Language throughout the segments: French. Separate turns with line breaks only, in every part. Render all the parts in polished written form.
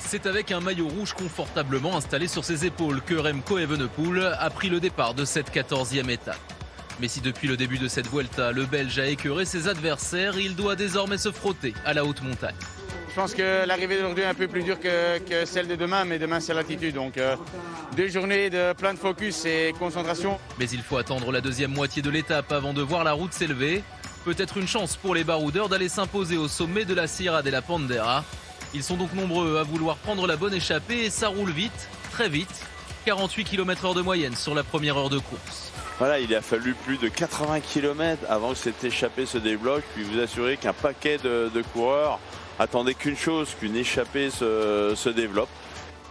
C'est avec un maillot rouge confortablement installé sur ses épaules que Remco Evenepoel a pris le départ de cette 14e étape. Mais si depuis le début de cette Vuelta, le Belge a écœuré ses adversaires, il doit désormais se frotter à la haute montagne.
Je pense que l'arrivée d'aujourd'hui est un peu plus dure que celle de demain, mais demain c'est l'altitude. Donc 2 journées de plein de focus et concentration.
Mais il faut attendre la deuxième moitié de l'étape avant de voir la route s'élever. Peut-être une chance pour les baroudeurs d'aller s'imposer au sommet de la Sierra de la Pandera. Ils sont donc nombreux à vouloir prendre la bonne échappée et ça roule vite, très vite. 48 km/h de moyenne sur la première heure de course.
Voilà, il a fallu plus de 80 km avant que cette échappée se débloque. Puis vous assurez qu'un paquet de coureurs attendaient qu'une chose, qu'une échappée se développe.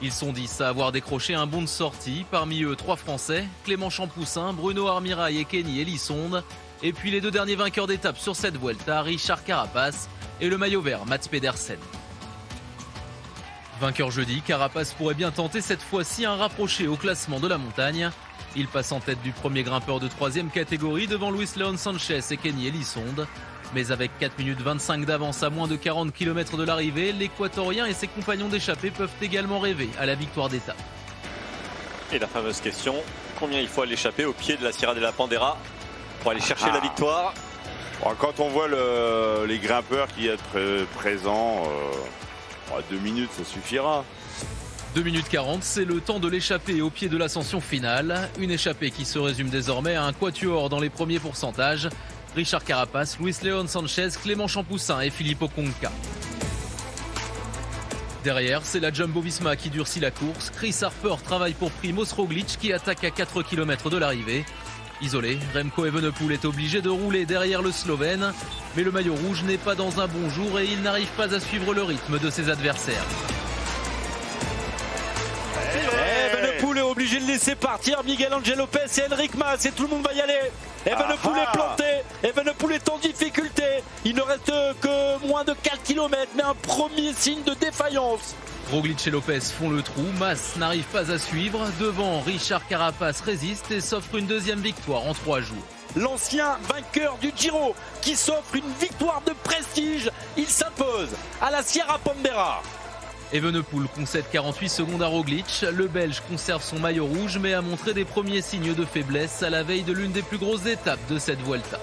Ils sont 10 à avoir décroché un bon de sortie. Parmi eux, 3 Français, Clément Champoussin, Bruno Armirail et Kenny Elissonde. Et puis les 2 derniers vainqueurs d'étape sur cette Vuelta, Richard Carapaz et le maillot vert Mats Pedersen. Vainqueur jeudi, Carapaz pourrait bien tenter cette fois-ci un rapproché au classement de la montagne. Il passe en tête du premier grimpeur de 3e catégorie devant Luis Leon Sanchez et Kenny Elissonde. Mais avec 4 minutes 25 d'avance à moins de 40 km de l'arrivée, l'Équatorien et ses compagnons d'échappée peuvent également rêver à la victoire d'étape.
Et la fameuse question, combien il faut aller échapper au pied de la Sierra de la Pandera pour aller chercher la victoire?
Quand on voit les grimpeurs qui sont présents, 2 minutes ça suffira.
2 minutes 40, c'est le temps de l'échappée au pied de l'ascension finale. Une échappée qui se résume désormais à un quatuor dans les premiers pourcentages. Richard Carapaz, Luis Leon Sanchez, Clément Champoussin et Filippo Conca. Derrière, c'est la Jumbo-Visma qui durcit la course. Chris Harper travaille pour Primoz Roglic qui attaque à 4 km de l'arrivée. Isolé, Remco Evenepoel est obligé de rouler derrière le Slovène. Mais le maillot rouge n'est pas dans un bon jour et il n'arrive pas à suivre le rythme de ses adversaires.
Evenepoel est obligé de laisser partir Miguel Angel Lopez et Enric Mas et tout le monde va y aller. Evenepoel est planté, Evenepoel est en difficulté. Il ne reste que moins de 4 km, mais un premier signe de défaillance.
Roglic et Lopez font le trou, Mas n'arrive pas à suivre. Devant, Richard Carapaz résiste et s'offre une deuxième victoire en 3 jours.
L'ancien vainqueur du Giro qui s'offre une victoire de prestige, il s'impose à la Sierra Pandera.
Evenepoel concède 48 secondes à Roglic. Le Belge conserve son maillot rouge mais a montré des premiers signes de faiblesse à la veille de l'une des plus grosses étapes de cette Vuelta.